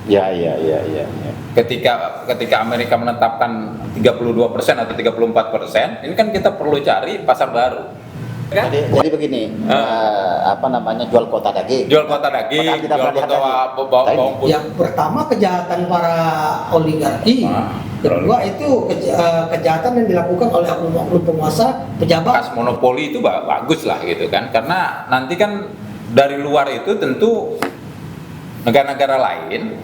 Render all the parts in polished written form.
Ya, ya, ya, ya, ya. Ketika Amerika menetapkan 32% atau 34%, ini kan kita perlu cari pasar baru. Kan? Jadi begini, apa namanya, jual kuota daging. Jual kuota daging, Padahal kita jual pernah lihat kuota tadi. bawang putih. Yang pertama kejahatan para oligarki, kedua itu kejahatan yang dilakukan oleh oknum penguasa pejabat. Kas monopoli itu bagus lah gitu kan, karena nanti kan dari luar itu tentu negara-negara lain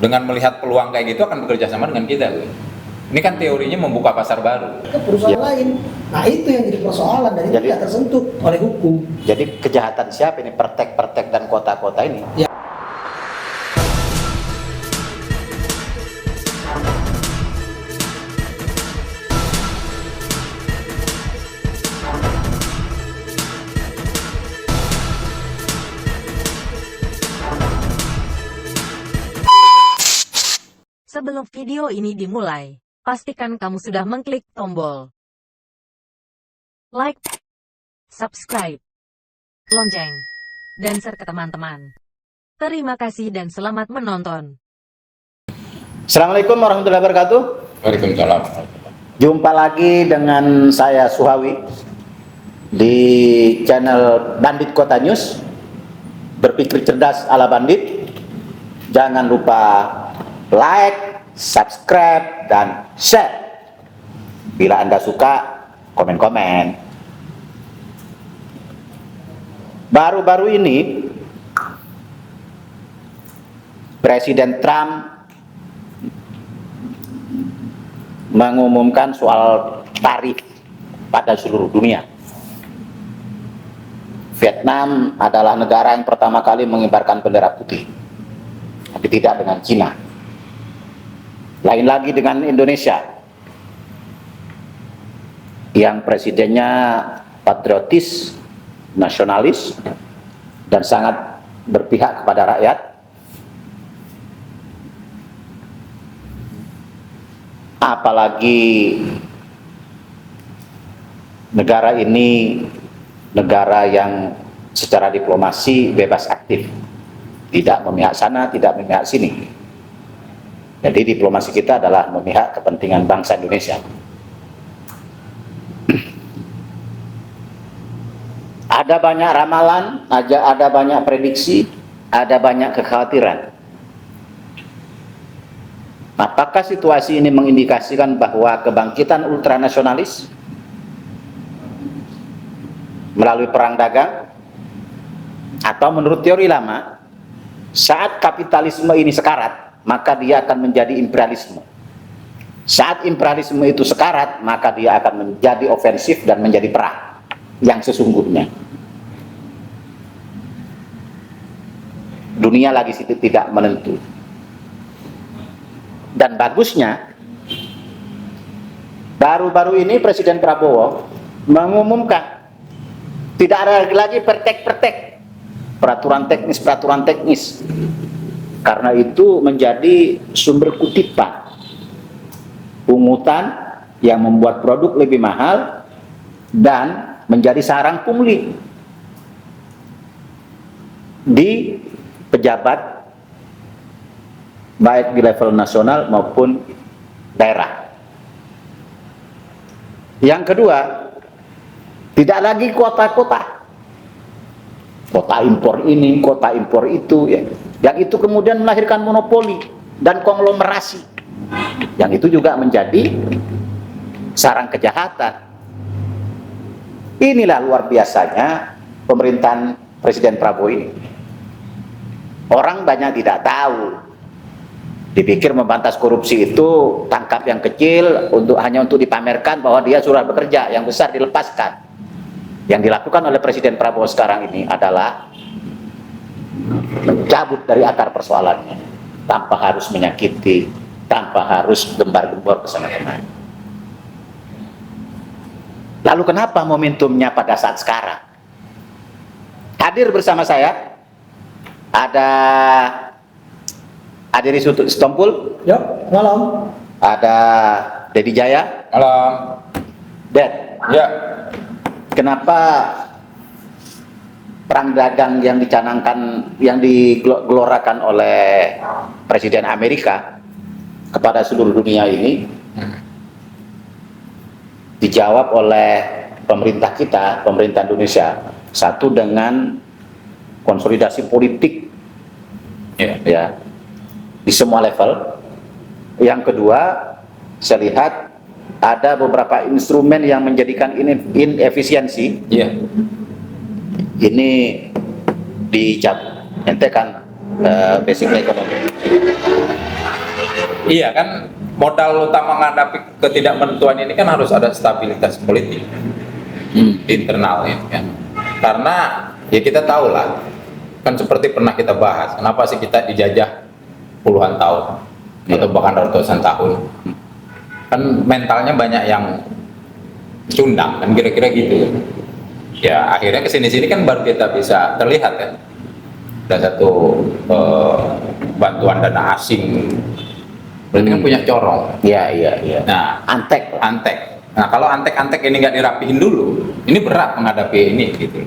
dengan melihat peluang kayak gitu akan bekerja sama dengan kita. Ini kan teorinya membuka pasar baru Ke perusahaan lain. Nah itu yang jadi persoalan dan itu Jadi- tidak tersentuh oleh hukum. Jadi kejahatan siapa ini, pertek dan kota-kota ini? Ya. Sebelum video ini dimulai, pastikan kamu sudah mengklik tombol like, subscribe, lonceng, dan share ke teman-teman. Terima kasih dan selamat menonton. Assalamualaikum warahmatullahi wabarakatuh. Waalaikumsalam. Jumpa lagi dengan saya Suhawi di channel Bandit Kota News. Berpikir cerdas ala bandit. Jangan lupa like, subscribe, dan share. Bila Anda suka, komen-komen. Baru-baru ini Presiden Trump mengumumkan soal tarif pada seluruh dunia. Vietnam adalah negara yang pertama kali mengibarkan bendera putih, tapi tidak dengan Cina. Lain lagi dengan Indonesia, yang presidennya patriotis, nasionalis, dan sangat berpihak kepada rakyat. Apalagi negara ini negara yang secara diplomasi bebas aktif, tidak memihak sana, tidak memihak sini. Jadi diplomasi kita adalah memihak kepentingan bangsa Indonesia. Ada banyak ramalan, ada banyak prediksi, ada banyak kekhawatiran. Apakah situasi ini mengindikasikan bahwa kebangkitan ultranasionalis melalui perang dagang, atau menurut teori lama, saat kapitalisme ini sekarat, maka dia akan menjadi imperialisme. Saat imperialisme itu sekarat, maka dia akan menjadi ofensif dan menjadi perang yang sesungguhnya. Dunia lagi situ tidak menentu. Dan bagusnya, baru-baru ini Presiden Prabowo mengumumkan tidak ada lagi pertek-pertek, peraturan teknis. Karena itu menjadi sumber kutipan, pungutan yang membuat produk lebih mahal dan menjadi sarang pungli di pejabat baik di level nasional maupun daerah. Yang kedua, tidak lagi kota-kota, kota impor ini, kota impor itu, ya. Yang itu kemudian melahirkan monopoli dan konglomerasi, yang itu juga menjadi sarang kejahatan. Inilah luar biasanya pemerintahan Presiden Prabowo ini. Orang banyak tidak tahu, dipikir memberantas korupsi itu tangkap yang kecil hanya untuk dipamerkan bahwa dia sudah bekerja, yang besar dilepaskan. Yang dilakukan oleh Presiden Prabowo sekarang ini adalah mencabut dari akar persoalannya, tanpa harus menyakiti, tanpa harus gembar-gembor ke sana kemari. Lalu kenapa momentumnya pada saat sekarang? Hadir bersama saya ada Adiri Stompul, Ya, malam. ada Dedi Jaya. Malam. Ded, Ya. kenapa perang dagang yang dicanangkan, yang digelorakan oleh Presiden Amerika kepada seluruh dunia ini dijawab oleh pemerintah kita, pemerintah Indonesia. Satu, dengan konsolidasi politik ya di semua level. Yang kedua, saya lihat ada beberapa instrumen yang menjadikan ini inefisiensi. Ini dicabut. Ente kan basic ekonomi. Iya kan, modal utama menghadapi ketidakmenentuan ini kan harus ada stabilitas politik internal ini kan. Karena ya kita tahu lah, kan seperti pernah kita bahas, kenapa sih kita dijajah puluhan tahun atau bahkan ratusan tahun? Kan mentalnya banyak yang cundang kan, kira-kira gitu. Ya akhirnya kesini-sini kan baru kita bisa terlihat kan, ada satu bantuan dana asing. Berarti kan punya corong. Iya. Nah, Antek. Nah, kalau antek-antek ini nggak dirapihin dulu, ini berat menghadapi ini gitu.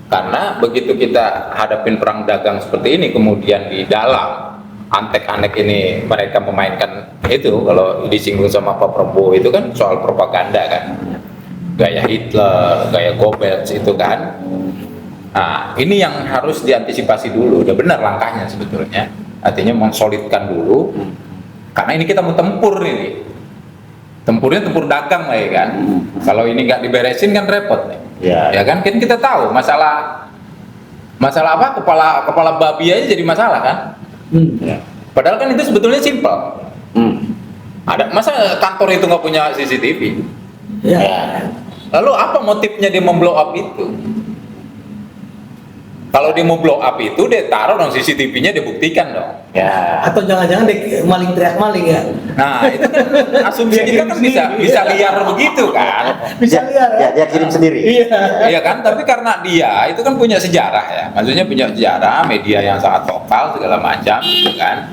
Karena begitu kita hadapin perang dagang seperti ini, kemudian di dalam antek-antek ini mereka memainkan itu, kalau disinggung sama Pak Prabowo itu kan soal propaganda kan, gaya Hitler, gaya Goebbels itu kan. Nah, ini yang harus diantisipasi dulu. Udah benar langkahnya sebetulnya, artinya mensolidkan dulu. Karena ini kita mau tempur ini, tempurnya tempur dagang lah ya kan. Kalau ini nggak diberesin kan repot nih. Ya kan kita tahu masalah apa, kepala babi aja jadi masalah kan. Padahal kan itu sebetulnya simpel. Ada masa kantor itu nggak punya CCTV? Lalu apa motifnya dia memblow up itu? Kalau dia mau blow up itu, dia taruh dong CCTV-nya, dia buktikan dong. Atau jangan-jangan maling teriak maling ya? Nah, itu kan asumsi kita kan bisa liar begitu kan? Bisa liar ya? Dia kirim sendiri. Iya kan, tapi karena dia itu kan punya sejarah ya, maksudnya punya sejarah, media yang sangat vokal segala macam, gitu kan.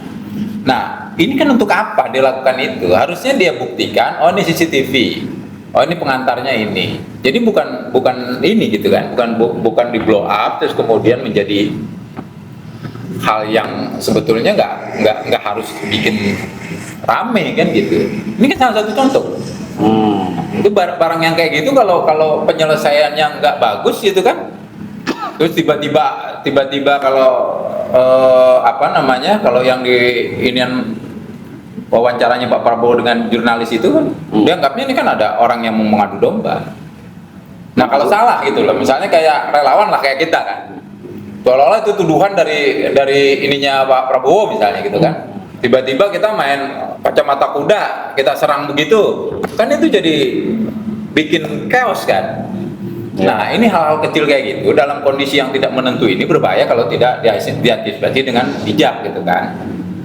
Nah, ini kan untuk apa dia lakukan itu? Harusnya dia buktikan, oh ini CCTV, oh ini pengantarnya ini. Jadi bukan ini gitu kan, bukan di blow up terus kemudian menjadi hal yang sebetulnya nggak harus bikin rame kan gitu. Ini kan salah satu contoh. Itu barang yang kayak gitu kalau penyelesaiannya nggak bagus gitu kan, terus tiba-tiba kalau kalau yang di inian wawancaranya Pak Prabowo dengan jurnalis itu kan dianggapnya ini kan ada orang yang mau mengadu domba. Nah kalau salah gitu loh, misalnya kayak relawan lah kayak kita kan, seolah-olah itu tuduhan dari ininya Pak Prabowo misalnya gitu kan, tiba-tiba kita main kacamata kuda, kita serang begitu, kan itu jadi bikin chaos kan. Nah ini hal-hal kecil kayak gitu dalam kondisi yang tidak menentu ini berbahaya kalau tidak diantisipasi dengan bijak gitu kan.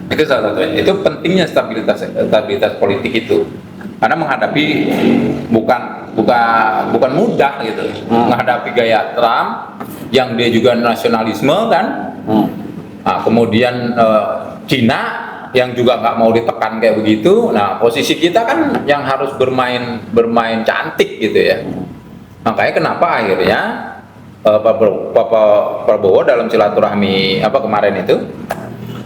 Itu salah satunya. Itu pentingnya stabilitas politik itu. Karena menghadapi bukan mudah gitu. Menghadapi gaya Trump yang dia juga nasionalisme kan. Nah, kemudian Cina yang juga nggak mau ditekan kayak begitu. Nah, posisi kita kan yang harus bermain cantik gitu ya. Makanya kenapa akhirnya Pak Prabowo dalam silaturahmi kemarin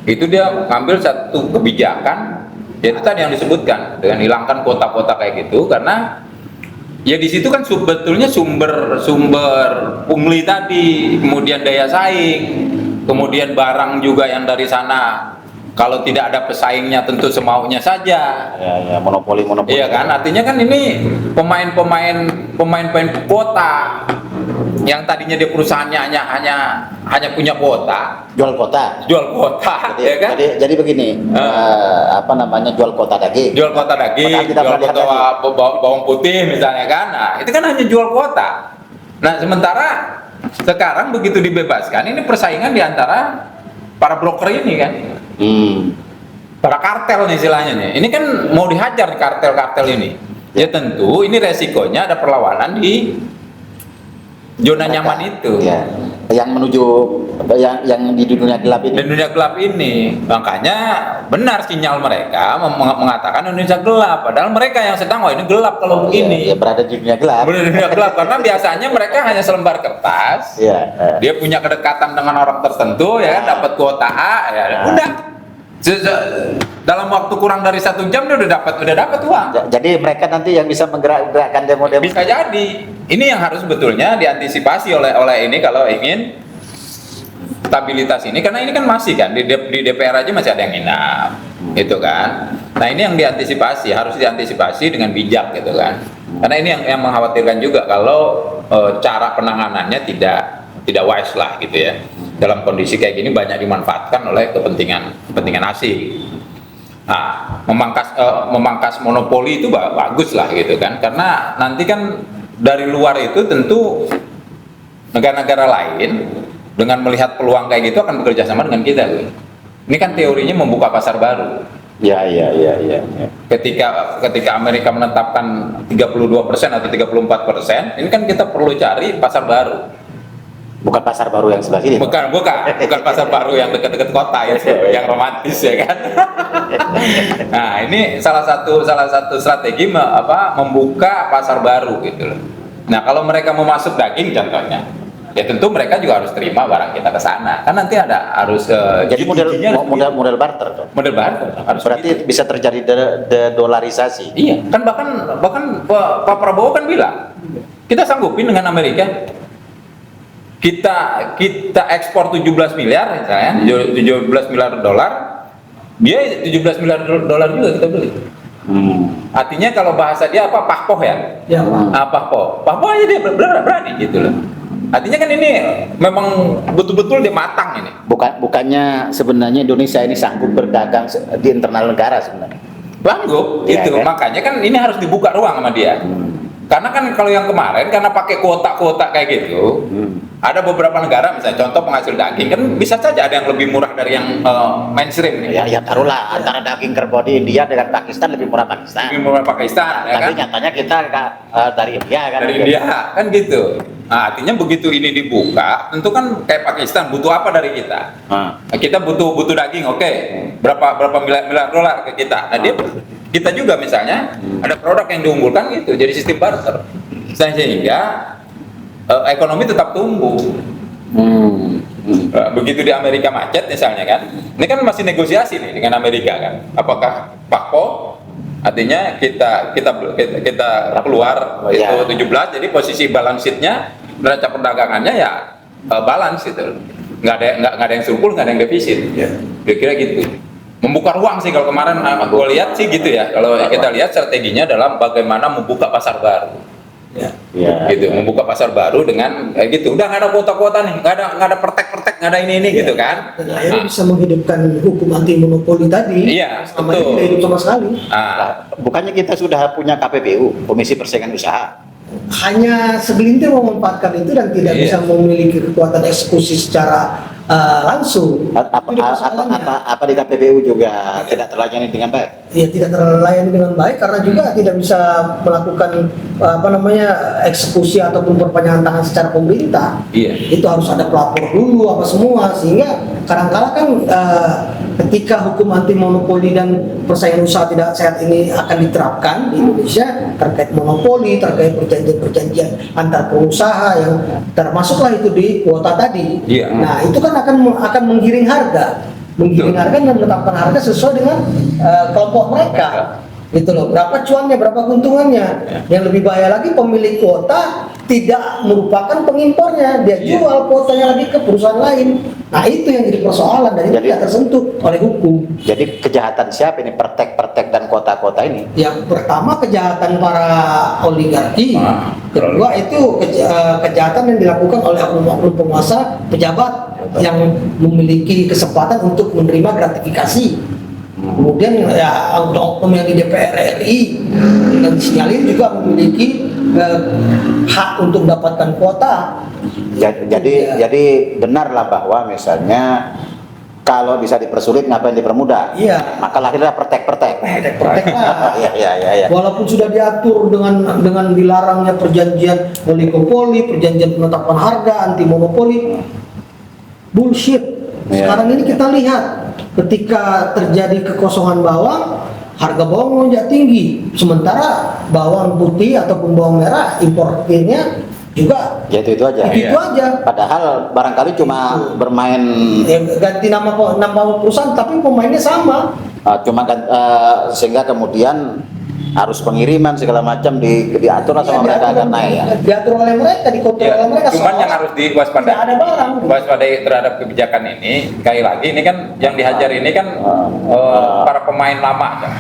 itu dia ngambil satu kebijakan, yaitu tadi yang disebutkan dengan hilangkan kota-kota kayak gitu, karena ya di situ kan sebetulnya sumber pungli tadi, kemudian daya saing, kemudian barang juga yang dari sana kalau tidak ada pesaingnya tentu semaunya saja. Ya, monopoli. Iya kan, artinya kan ini pemain kota yang tadinya dia perusahaannya hanya punya kuota, jual kota, ya kan? Jadi begini, jual kota daging, jual kota bawang putih misalnya kan, nah itu kan hanya jual kota. Nah sementara sekarang begitu dibebaskan, ini persaingan di antara para broker ini kan, para kartel nih istilahnya nih, ini kan mau dihajar kartel ini, ya tentu ini resikonya ada perlawanan di zona nyaman itu. yang menuju yang di dunia gelap ini. Di dunia gelap ini, makanya benar sinyal mereka mengatakan Indonesia gelap, padahal mereka yang sedang ini gelap kalau begini. Ya, berada di dunia gelap. Berada di dunia gelap karena biasanya mereka hanya selembar kertas. Dia punya kedekatan dengan orang tertentu, ya dapat kuota A, ya udah. Dalam waktu kurang dari 1 jam dia udah dapat uang. Jadi mereka nanti yang bisa menggerakkan demo-demo. Bisa jadi. Ini yang harus sebetulnya diantisipasi oleh ini kalau ingin stabilitas ini, karena ini kan masih kan di DPR aja masih ada yang inap, gitu kan. Nah ini yang harus diantisipasi dengan bijak, gitu kan. Karena ini yang mengkhawatirkan juga kalau cara penanganannya tidak wise lah, gitu ya. Dalam kondisi kayak gini banyak dimanfaatkan oleh kepentingan asing. Nah, memangkas monopoli itu bagus lah, gitu kan. Karena nanti kan dari luar itu tentu negara-negara lain dengan melihat peluang kayak gitu akan bekerja sama dengan kita. Ini kan teorinya membuka pasar baru. Ya. Ketika Amerika menetapkan 32% atau 34%, ini kan kita perlu cari pasar baru. Bukan pasar baru yang sebelah sini. Bukan pasar baru yang dekat-dekat kota yang romantis, ya kan. Nah, ini salah satu strategi membuka pasar baru, gitu loh. Nah, kalau mereka mau masuk daging contohnya, ya tentu mereka juga harus terima barang kita ke sana. Kan nanti harus jadi model barter tuh. Model barter. Berarti gitu. Bisa terjadi de-dolarisasi. Iya, kan bahkan Pak Prabowo kan bilang, kita sanggupin dengan Amerika. Kita ekspor 17 miliar misalnya, 17 miliar dolar, dia 17 miliar dolar juga kita beli. Artinya kalau bahasa dia apa, pahpoh ya? Ya, pahpoh aja dia berani, gitu loh. Artinya kan ini memang betul-betul dia matang ini. Bukannya sebenarnya Indonesia ini sanggup berdagang di internal negara sebenarnya. Sanggup, Ya, itu. kan? Makanya kan ini harus dibuka ruang sama dia. Karena kan kalau yang kemarin karena pakai kuota kayak gitu, ada beberapa negara misalnya contoh penghasil daging kan bisa saja ada yang lebih murah dari yang mainstream nih. Ya taruhlah antara daging kerbau di India dengan Pakistan lebih murah Pakistan. Lebih murah Pakistan, ya Tapi kan? nyatanya kita dari India kan. Dari India kan gitu. Nah, artinya begitu ini dibuka, tentu kan kayak Pakistan butuh apa dari kita? Nah, kita butuh daging, oke. Berapa miliar dolar ke kita? Nah, kita juga misalnya ada produk yang diunggulkan gitu, jadi sistem barter. Sehingga ekonomi tetap tumbuh. Begitu di Amerika macet misalnya kan, ini kan masih negosiasi nih dengan Amerika kan. Apakah pakpo? Artinya kita keluar itu 17, jadi posisi balance sheet-nya neraca perdagangannya ya balance gitu. Nggak ada yang surplus, nggak ada yang defisit. Kira-kira gitu. Membuka ruang sih kalau kemarin gue lihat sih gitu ya. Kalau kita lihat strateginya dalam bagaimana membuka pasar baru. Gitu, membuka pasar baru dengan gitu. Udah nggak ada kuota-kuota nih, nggak ada pertek-pertek, nggak ada ini gitu kan. Dan akhirnya bisa menghidupkan hukum anti monopoli tadi. Iya, Sama betul. tidak hidup sama sekali. Bukannya kita sudah punya KPBU, Komisi Persaingan Usaha. Hanya segelintir memanfaatkan itu dan tidak bisa memiliki kekuatan eksekusi secara langsung. Apa di KPBU juga tidak terlayani dengan baik? Ya tidak terlayani dengan baik karena juga tidak bisa melakukan eksekusi ataupun perpanjangan tangan secara pemerintah. Iya. Itu harus ada pelapor dulu apa semua, sehingga kadang-kala kan ketika hukum anti monopoli dan persaingan usaha tidak sehat ini akan diterapkan di Indonesia terkait monopoli, terkait perjanjian antar pengusaha yang termasuklah itu di kuota tadi. Iya. Nah itu kan akan menggiring harga dan menetapkan harga sesuai dengan kelompok mereka, gitu loh. Berapa cuannya, berapa keuntungannya. Yang lebih bahaya lagi, pemilik kuota tidak merupakan pengimpornya, dia jual kuotanya lagi ke perusahaan lain. Nah itu yang jadi persoalan dan itu tidak tersentuh oleh hukum. Jadi kejahatan siapa ini, pertek dan kota-kota ini? Yang pertama kejahatan para oligarki, kedua itu kejahatan yang dilakukan oleh oknum penguasa pejabat yang memiliki kesempatan untuk menerima gratifikasi. Kemudian ya oknum yang di DPR RI dan disinyalir juga memiliki hak untuk mendapatkan kuota. Jadi benarlah bahwa misalnya Kalau bisa dipersulit, ngapain dipermudah? Iya. Maka lahirlah pertek-pertek. Pertek lah. Iya. Walaupun sudah diatur dengan dilarangnya perjanjian oligopoli, perjanjian penetapan harga, anti monopoli, bullshit. Iya. Sekarang ini kita lihat ketika terjadi kekosongan bawang, harga bawang melonjak tinggi. Sementara bawang putih ataupun bawang merah importnya juga Ya itu aja. itu aja. Padahal barangkali cuma bermain, Ganti nama perusahaan tapi pemainnya sama. cuma kan, sehingga kemudian harus pengiriman segala macam diatur lah sama mereka agar naik ya. Diatur oleh mereka, dikontrol Ya, oleh mereka. cuman seolah yang harus diwaspadai, tidak ada barang. waspadai terhadap kebijakan ini, sekali lagi ini kan yang dihajar ini kan para pemain lama kan.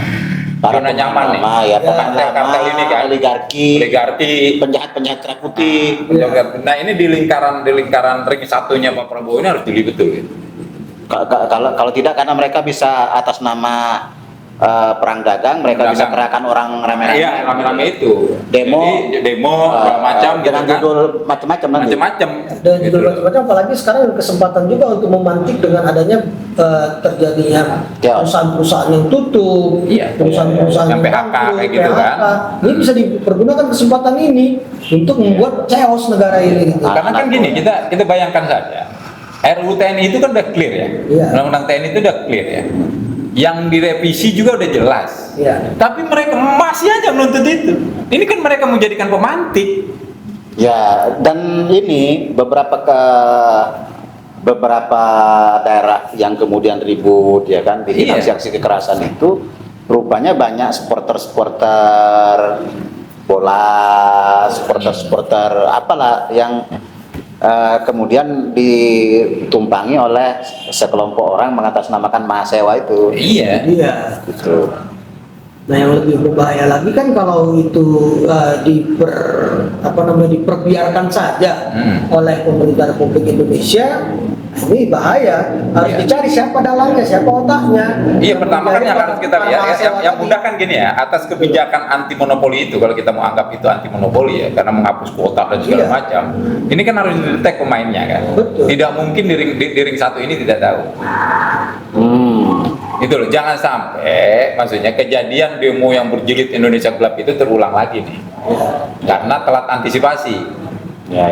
Para Zona nyaman nih. lama, ya, pemain Kartel-kartel lama, ini kan. oligarki, Penjahat-penjahat kerah putih. Nah ini di lingkaran ring satunya Pak Prabowo ini harus dili betul gitu. Kalau tidak, karena mereka bisa atas nama perang dagang, mereka bisa Dagang. kerahkan orang rame-rame. Iya, rame-rame itu. Demo, Jadi, demo segala macam gitu dengan kan. judul macam-macam nanti. Macam-macam. Dan Gitu juga loh. macam-macam, apalagi sekarang ada kesempatan juga untuk memantik dengan adanya terjadinya Ya. perusahaan-perusahaan yang tutup, Iya. perusahaan-perusahaan Yang PHK bangkrut, kayak gitu kan. Ini bisa dipergunakan kesempatan ini untuk membuat chaos negara ini gitu. Ah. Karena kan gini, kita bayangkan saja. RUU TNI itu kan udah clear ya. Iya. Undang-undang TNI itu udah clear ya. Yang direvisi juga udah jelas. Iya. Tapi mereka masih aja menuntut itu. Ini kan mereka menjadikan pemantik. Ya, dan ini beberapa daerah yang kemudian ribut ya kan, bikin Iya. aksi-aksi kekerasan itu rupanya banyak supporter bola, supporter apalah yang kemudian ditumpangi oleh sekelompok orang mengatasnamakan mahasiswa itu. Iya. Iya. Gitu. Nah yang lebih berbahaya lagi kan kalau itu diperbiarkan saja oleh pemerintah Republik Indonesia, ini bahaya. Harus Iya. dicari siapa dalangnya, siapa otaknya. Iya, pertama kan yang harus kita lihat yang tadi. mudah kan gini ya, atas kebijakan anti monopoli itu, kalau kita mau anggap itu anti monopoli ya, karena menghapus kuota dan segala Iya. macam. Ini kan harus didetek pemainnya kan. Betul. Tidak mungkin di ring satu ini tidak tahu. Itu loh, jangan sampai maksudnya kejadian demo yang berjilid Indonesia Gelap itu terulang lagi nih. Karena telat antisipasi. Ya.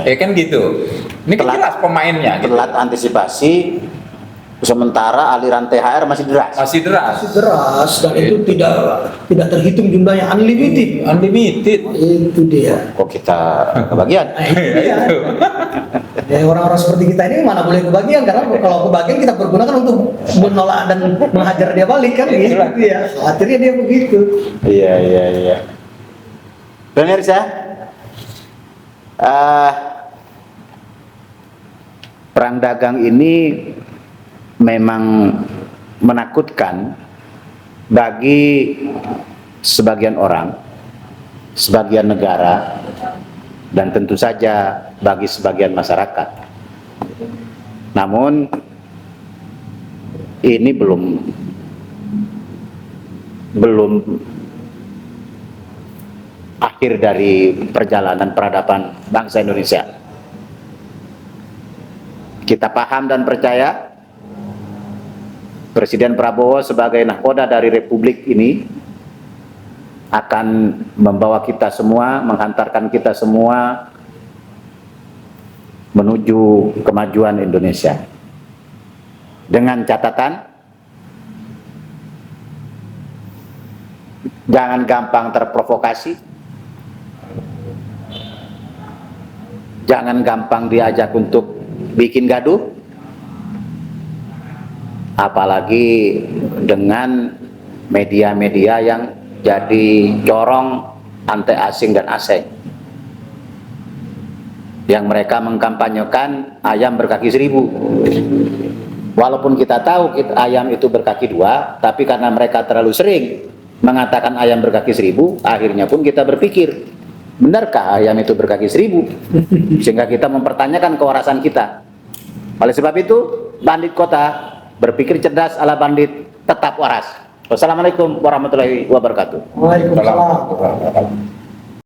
Ya kan gitu. Ini kan jelas pemainnya gitu. Telat antisipasi, sementara aliran THR masih deras. Masih deras. Masih deras dan itu tidak terhitung jumlahnya, unlimited. Unlimited. Itu dia. Kok kita kebagian? Nah, itu dia. Ya, orang-orang seperti kita ini mana boleh kebagian, karena kalau kebagian kita pergunakan untuk menolak dan menghajar dia balik kan gitu ya. Akhirnya dia begitu. Iya. Pemirsa, perang dagang ini memang menakutkan bagi sebagian orang, sebagian negara, dan tentu saja bagi sebagian masyarakat. Namun ini belum akhir dari perjalanan peradaban bangsa Indonesia. Kita paham dan percaya Presiden Prabowo sebagai nahkoda dari Republik ini akan membawa kita semua, menghantarkan kita semua menuju kemajuan Indonesia. Dengan catatan, jangan gampang terprovokasi, jangan gampang diajak untuk bikin gaduh, apalagi dengan media-media yang jadi corong anti asing dan asing, yang mereka mengkampanyekan ayam berkaki 1000. Walaupun kita tahu ayam itu berkaki 2, tapi karena mereka terlalu sering mengatakan ayam berkaki 1000, akhirnya pun kita berpikir, benarkah ayam itu berkaki 1000? Sehingga kita mempertanyakan kewarasan kita. Oleh sebab itu, bandit kota berpikir cerdas ala bandit tetap waras. Wassalamualaikum warahmatullahi wabarakatuh. Waalaikumsalam.